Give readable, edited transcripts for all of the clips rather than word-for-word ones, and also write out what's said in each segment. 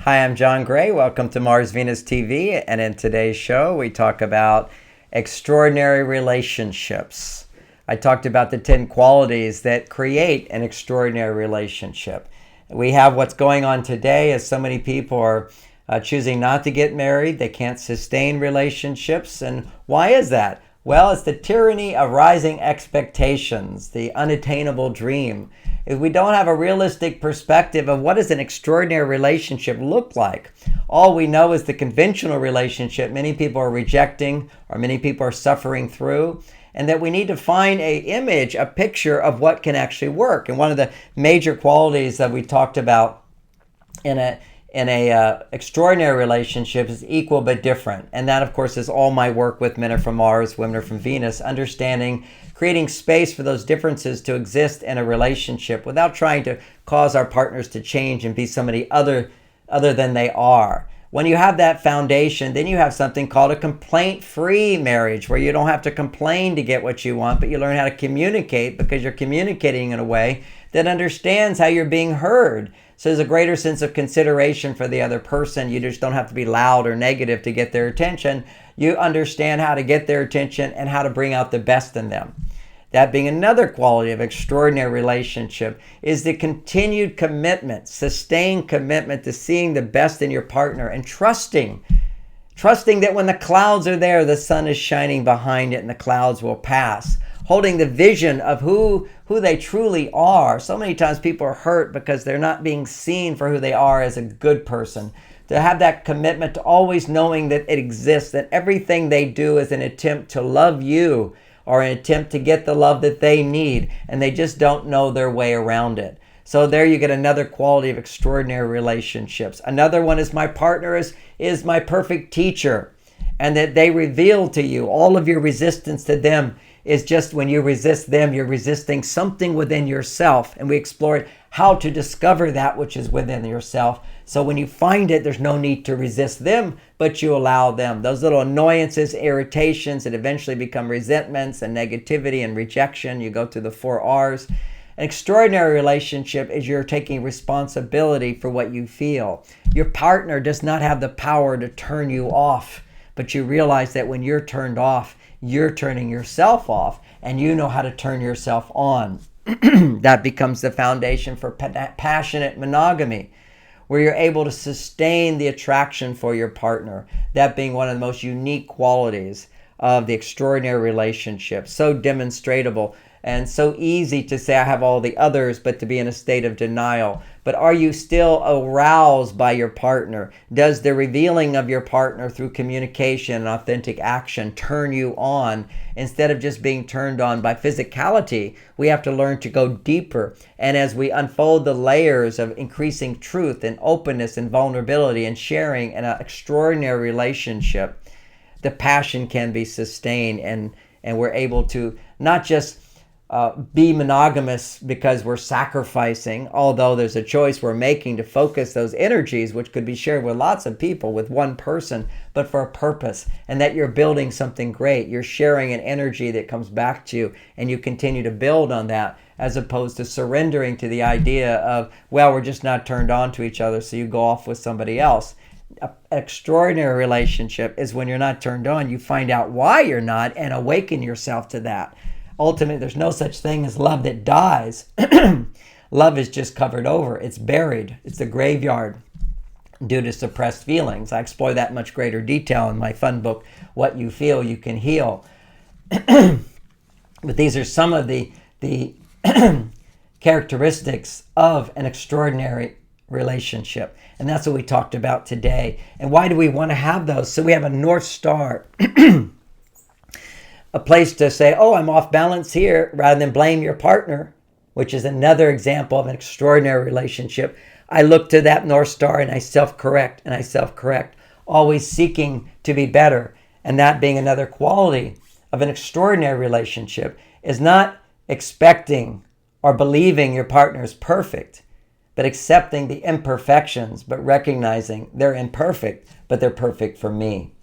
Hi, I'm John Gray. Welcome to Mars Venus TV. And in today's show, we talk about extraordinary relationships. I talked about the 10 qualities that create an extraordinary relationship. We have what's going on today as so many people are choosing not to get married. They can't sustain relationships. And why is that? Well, it's the tyranny of rising expectations, the unattainable dream. If we don't have a realistic perspective of what does an extraordinary relationship look like, all we know is the conventional relationship many people are rejecting or many people are suffering through, and that we need to find a image, a picture of what can actually work. And one of the major qualities that we talked about in a extraordinary relationship is equal but different. And that, of course, is all my work with Men Are From Mars, Women Are From Venus, understanding, creating space for those differences to exist in a relationship without trying to cause our partners to change and be somebody other than they are. When you have that foundation, then you have something called a complaint-free marriage, where you don't have to complain to get what you want, but you learn how to communicate because you're communicating in a way that understands how you're being heard. So there's a greater sense of consideration for the other person. You just don't have to be loud or negative to get their attention. You understand how to get their attention and how to bring out the best in them. That being another quality of extraordinary relationship is the continued commitment, sustained commitment to seeing the best in your partner and trusting that when the clouds are there, the sun is shining behind it and the clouds will pass. Holding the vision of who they truly are. So many times people are hurt because they're not being seen for who they are as a good person. To have that commitment to always knowing that it exists, that everything they do is an attempt to love you or an attempt to get the love that they need, and they just don't know their way around it. So there you get another quality of extraordinary relationships. Another one is my partner is my perfect teacher, and that they reveal to you all of your resistance to them is just when you resist them, you're resisting something within yourself. And we explored how to discover that which is within yourself. So when you find it, there's no need to resist them, but you allow them. Those little annoyances, irritations that eventually become resentments and negativity and rejection. You go through the 4 R's. An extraordinary relationship is you're taking responsibility for what you feel. Your partner does not have the power to turn you off, but you realize that when you're turned off, you're turning yourself off, and you know how to turn yourself on. That becomes the foundation for passionate monogamy, where you're able to sustain the attraction for your partner. That being one of the most unique qualities of the extraordinary relationship. So demonstratable and so easy to say I have all the others, but to be in a state of denial. But are you still aroused by your partner? Does the revealing of your partner through communication and authentic action turn you on? Instead of just being turned on by physicality, we have to learn to go deeper. And as we unfold the layers of increasing truth and openness and vulnerability and sharing in an extraordinary relationship, the passion can be sustained, and we're able to not just be monogamous because we're sacrificing, although there's a choice we're making to focus those energies, which could be shared with lots of people, with one person, but for a purpose, and that you're building something great. You're sharing an energy that comes back to you, and you continue to build on that, as opposed to surrendering to the idea of, well, we're just not turned on to each other, so you go off with somebody else. An extraordinary relationship is when you're not turned on, you find out why you're not and awaken yourself to that. Ultimately, there's no such thing as love that dies. Love is just covered over. It's buried. It's a graveyard due to suppressed feelings. I explore that in much greater detail in my fun book, What You Feel, You Can Heal. But these are some of the characteristics of an extraordinary relationship. And that's what we talked about today. And why do we want to have those? So we have a North Star. A place to say, oh, I'm off balance here, rather than blame your partner, which is another example of an extraordinary relationship. I look to that North Star and I self-correct, always seeking to be better. And that being another quality of an extraordinary relationship is not expecting or believing your partner is perfect, but accepting the imperfections, but recognizing they're imperfect, but they're perfect for me.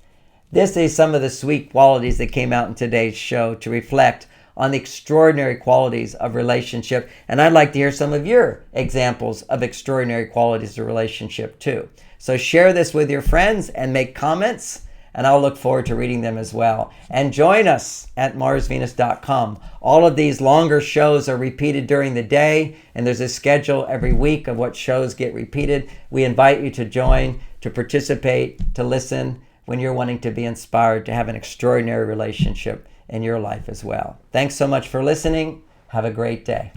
This is some of the sweet qualities that came out in today's show to reflect on the extraordinary qualities of relationship. And I'd like to hear some of your examples of extraordinary qualities of relationship too. So share this with your friends and make comments, and I'll look forward to reading them as well. And join us at marsvenus.com. All of these longer shows are repeated during the day, and there's a schedule every week of what shows get repeated. We invite you to join, to participate, to listen when you're wanting to be inspired to have an extraordinary relationship in your life as well. Thanks so much for listening. Have a great day.